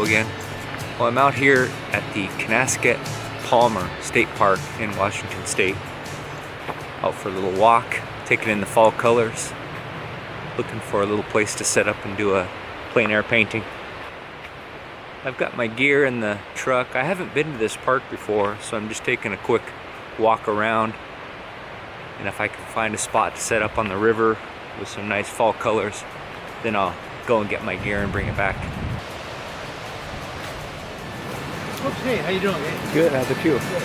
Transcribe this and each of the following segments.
again. Well, I'm out here at the Kanaskat Palmer State Park in Washington State. Out for a little walk, taking in the fall colors. Looking for a little place to set up and do a plein air painting. I've got my gear in the truck. I haven't been to this park before, so I'm just taking a quick walk around. And if I can find a spot to set up on the river with some nice fall colors, then I'll go and get my gear and bring it back. Okay, how you doing, man? Good, how's it you? Good.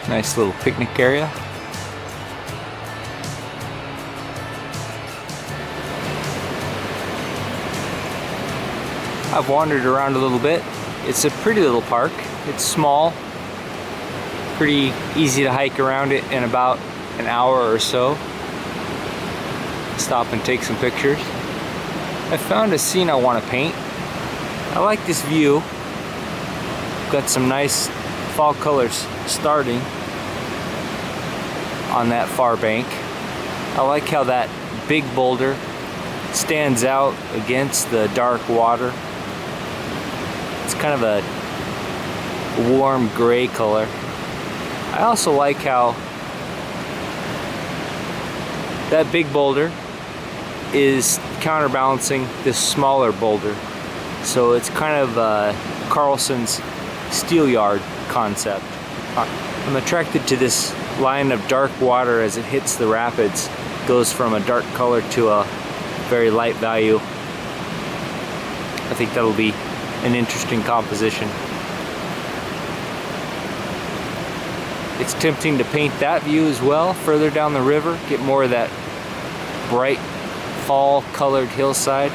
Nice little picnic area. I've wandered around a little bit. It's a pretty little park. It's small, pretty easy to hike around it in about an hour or so. Stop and take some pictures. I found a scene I want to paint. I like this view. Got some nice fall colors starting on that far bank. I like how that big boulder stands out against the dark water. It's kind of a warm gray color. I also like how that big boulder is counterbalancing this smaller boulder. So it's kind of Carlson's steel yard concept. I'm attracted to this line of dark water as it hits the rapids. It goes from a dark color to a very light value. I think that'll be an interesting composition. It's tempting to paint that view as well, further down the river, get more of that bright fall colored hillside,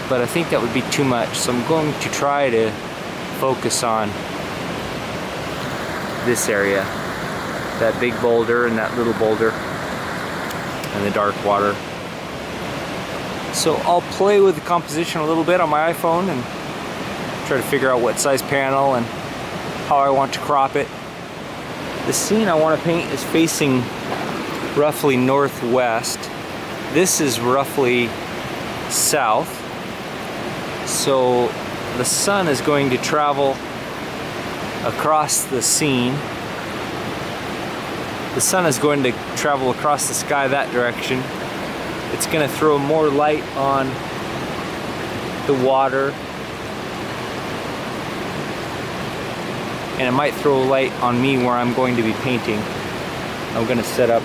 but I think that would be too much, so I'm going to try to focus on this area, that big boulder and that little boulder and the dark water. So I'll play with the composition a little bit on my iPhone and try to figure out what size panel and how I want to crop it. The scene I want to paint is facing roughly northwest. This is roughly south. So the sun is going to travel across the scene. The sun is going to travel across the sky that direction. It's going to throw more light on the water and it might throw a light on me where I'm going to be painting. I'm going to set up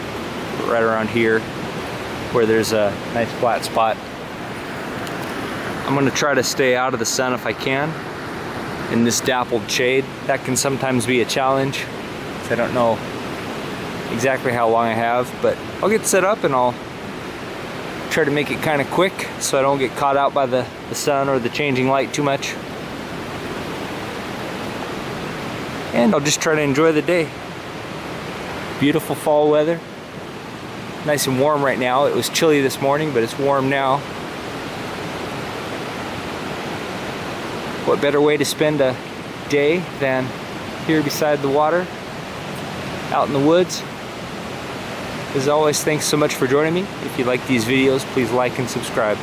right around here where there's a nice flat spot. I'm going to try to stay out of the sun if I can in this dappled shade. That can sometimes be a challenge. I don't know exactly how long I have, but I'll get set up and I'll try to make it kind of quick so I don't get caught out by the sun or the changing light too much. And I'll just try to enjoy the day. Beautiful fall weather. Nice and warm right now. It was chilly this morning, but it's warm now. What better way to spend a day than here beside the water, out in the woods. As always, thanks so much for joining me. If you like these videos, please like and subscribe.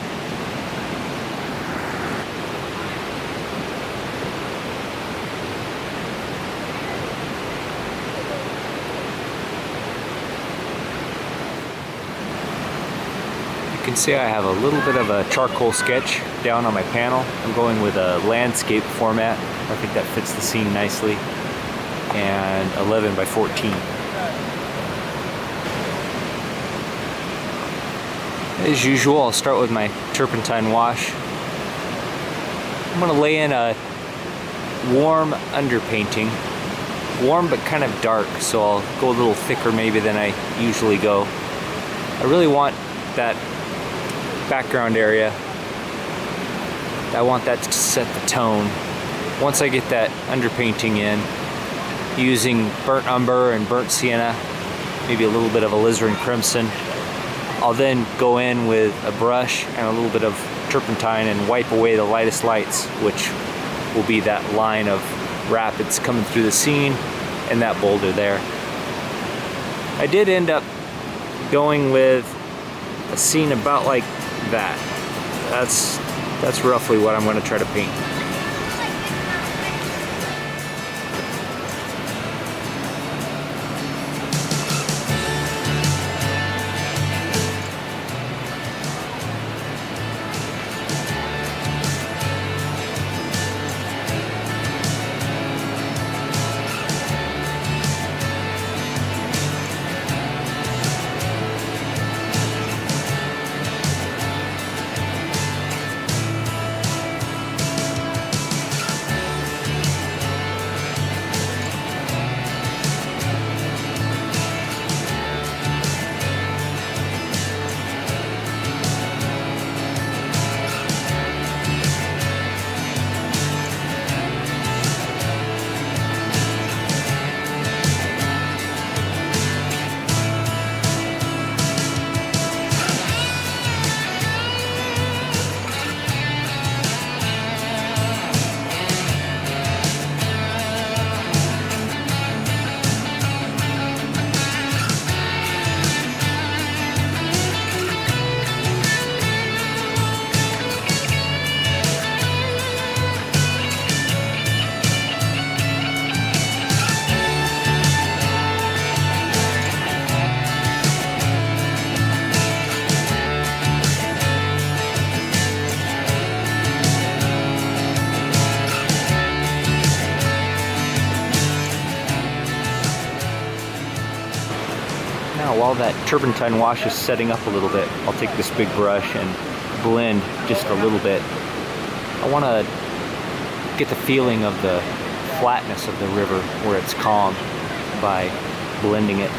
You can see I have a little bit of a charcoal sketch down on my panel. I'm going with a landscape format. I think that fits the scene nicely. And 11 by 14. As usual, I'll start with my turpentine wash. I'm going to lay in a warm underpainting. Warm but kind of dark, so I'll go a little thicker maybe than I usually go. I really want that background area. I want that to set the tone. Once I get that underpainting in, using burnt umber and burnt sienna, maybe a little bit of alizarin crimson, I'll then go in with a brush and a little bit of turpentine and wipe away the lightest lights, which will be that line of rapids coming through the scene and that boulder there. I did end up going with a scene about like that. That's roughly what I'm going to try to paint. Now, while that turpentine wash is setting up a little bit, I'll take this big brush and blend just a little bit. I want to get the feeling of the flatness of the river where it's calm by blending it.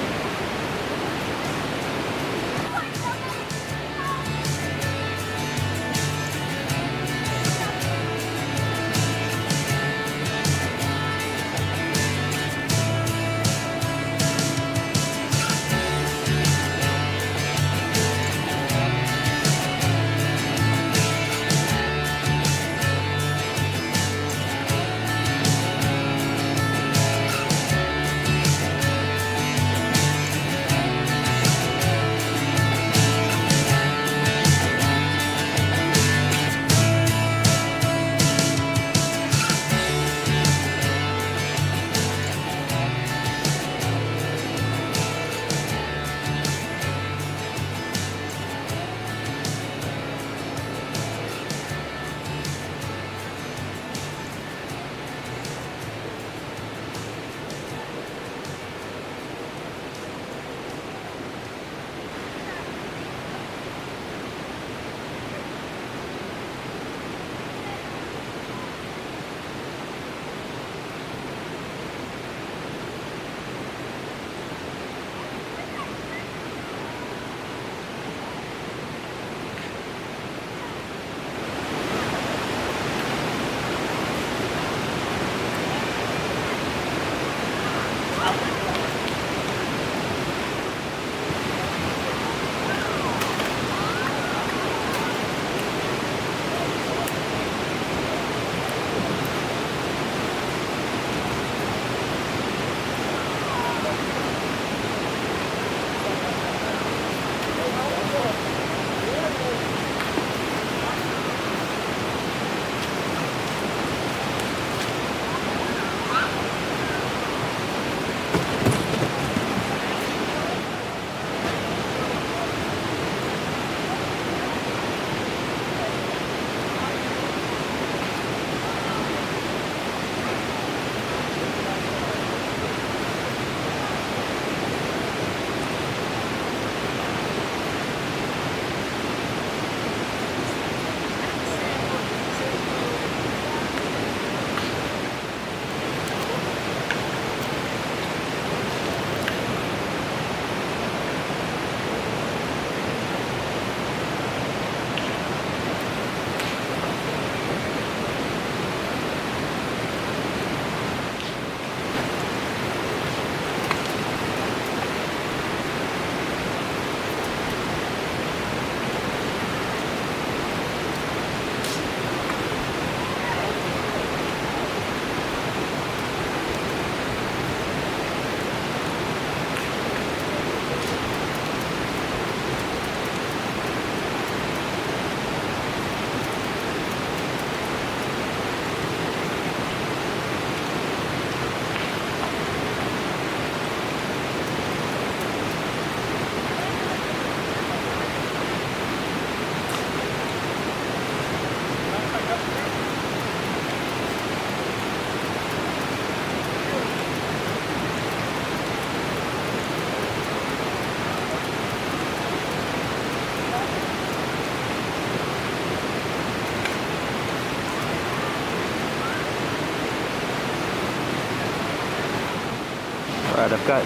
I've got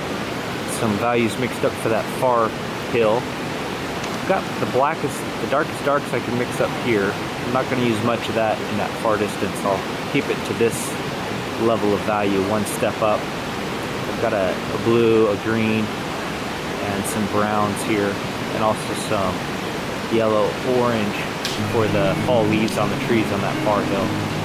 some values mixed up for that far hill. I've got the darkest darks I can mix up here. I'm not going to use much of that in that far distance. I'll keep it to this level of value, one step up. I've got a blue, a green, and some browns here, and also some yellow, orange for the fall leaves on the trees on that far hill.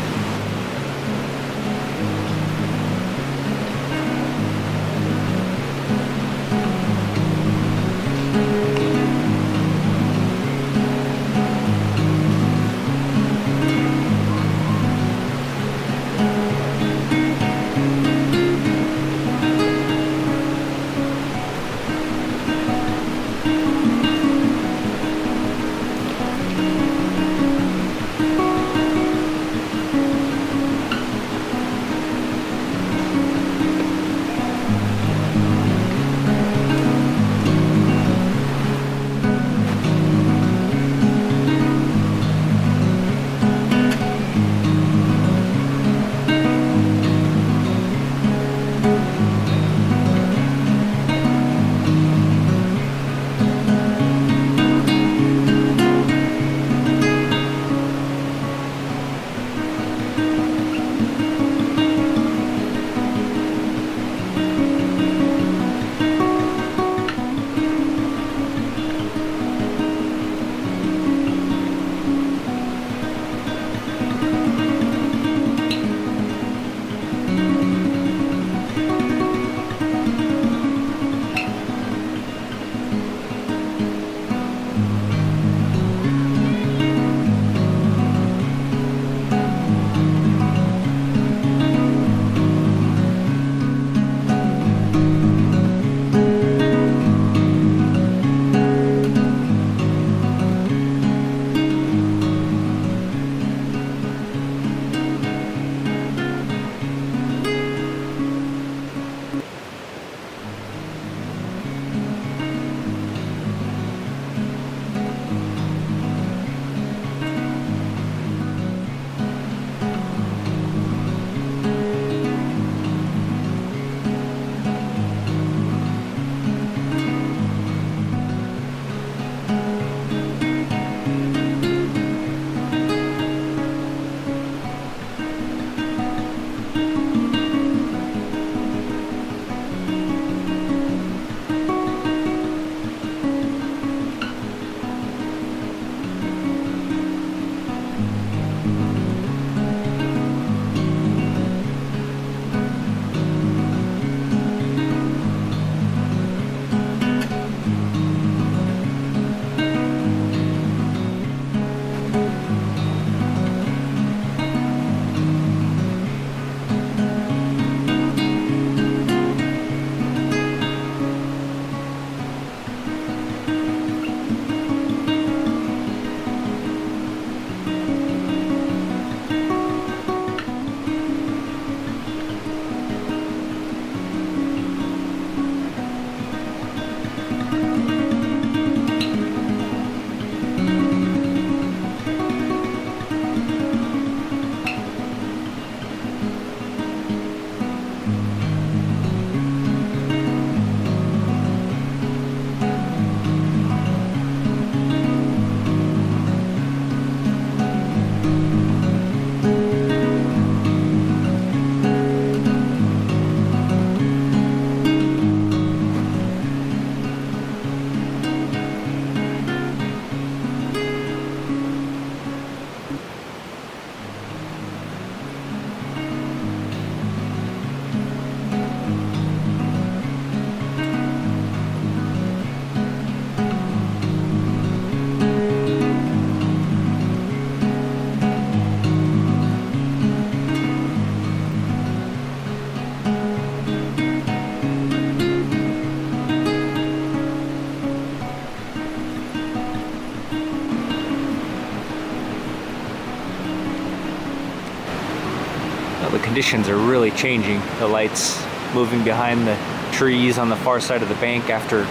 The conditions are really changing. The light's moving behind the trees on the far side of the bank after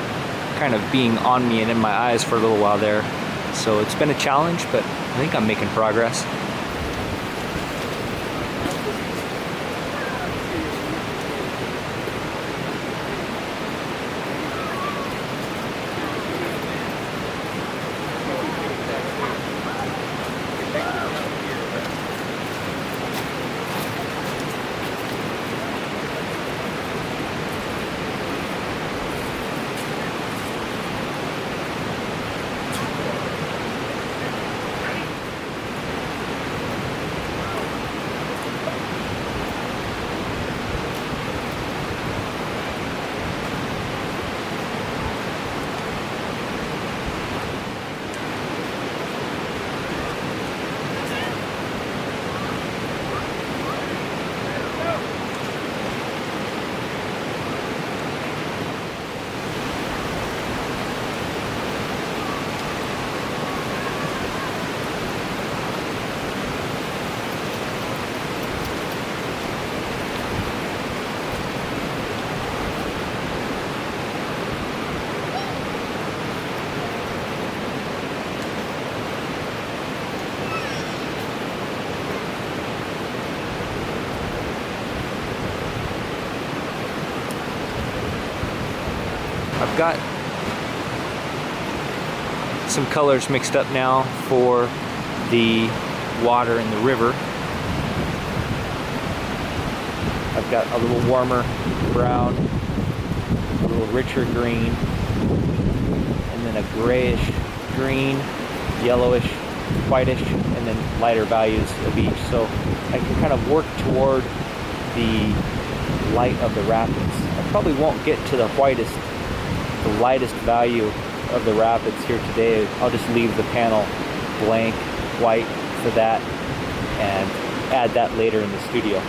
kind of being on me and in my eyes for a little while there. So it's been a challenge, but I think I'm making progress. I've got some colors mixed up now for the water in the river. I've got a little warmer brown, a little richer green, and then a grayish green, yellowish, whitish, and then lighter values of each. So I can kind of work toward the light of the rapids. I probably won't get to the lightest value of the rapids here today. I'll just leave the panel blank white for that and add that later in the studio.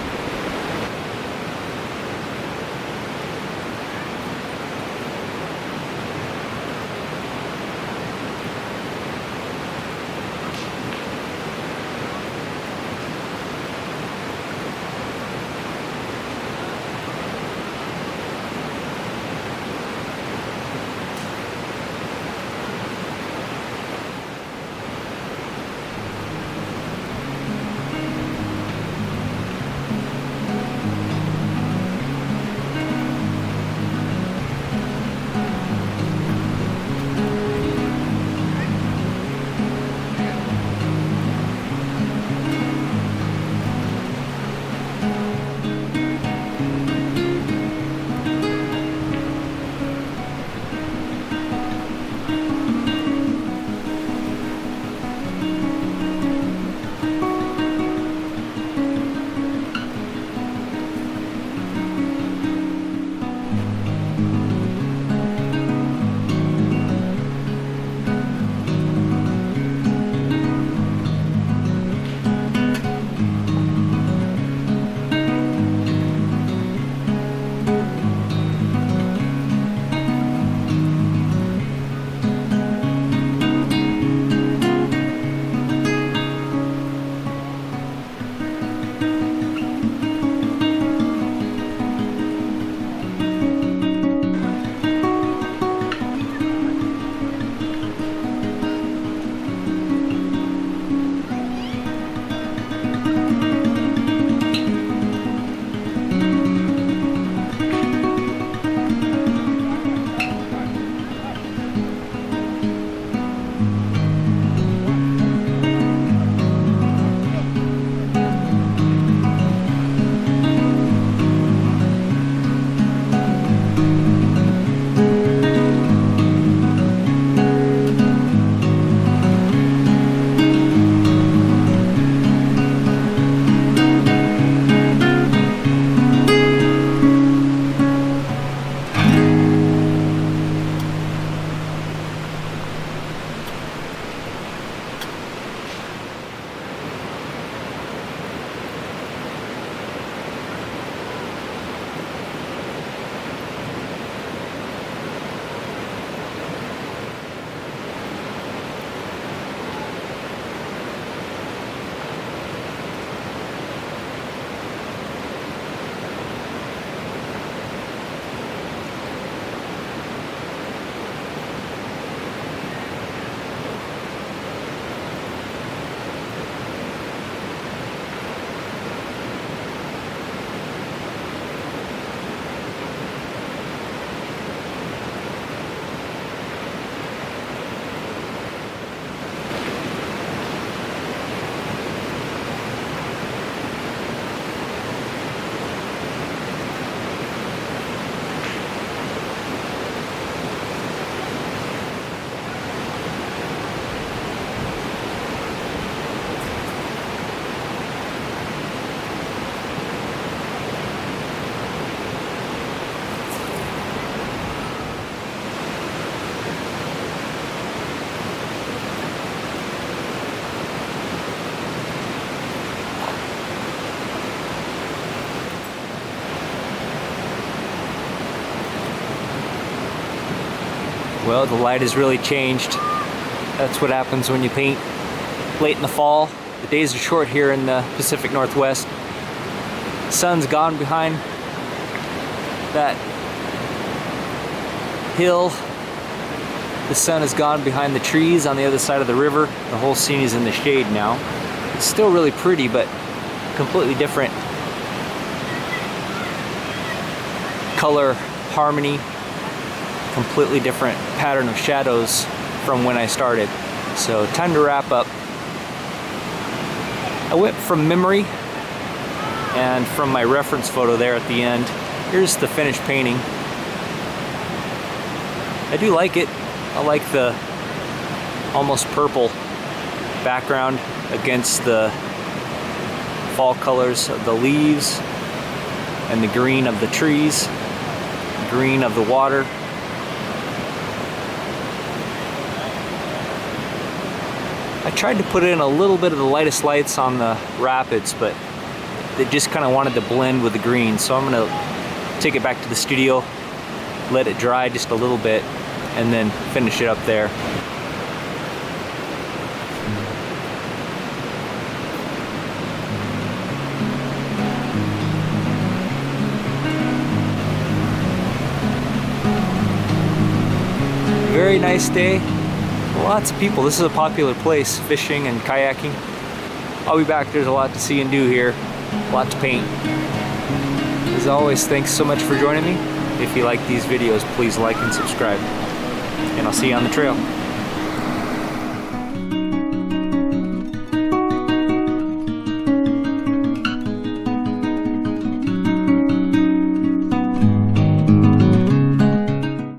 Well, the light has really changed. That's what happens when you paint late in the fall. The days are short here in the Pacific Northwest. The sun's gone behind that hill. The sun has gone behind the trees on the other side of the river. The whole scene is in the shade now. It's still really pretty, but completely different color harmony completely different pattern of shadows from when I started. So time to wrap up. I went from memory and from my reference photo there at the end. Here's the finished painting. I do like it. I like the almost purple background against the fall colors of the leaves and the green of the trees, green of the water. I tried to put in a little bit of the lightest lights on the rapids, but they just kind of wanted to blend with the green. So I'm gonna take it back to the studio, let it dry just a little bit, and then finish it up there. Very nice day. Lots of people. This is a popular place, fishing and kayaking. I'll be back. There's a lot to see and do here. A lot to paint. As always, thanks so much for joining me. If you like these videos, please like and subscribe. And I'll see you on the trail.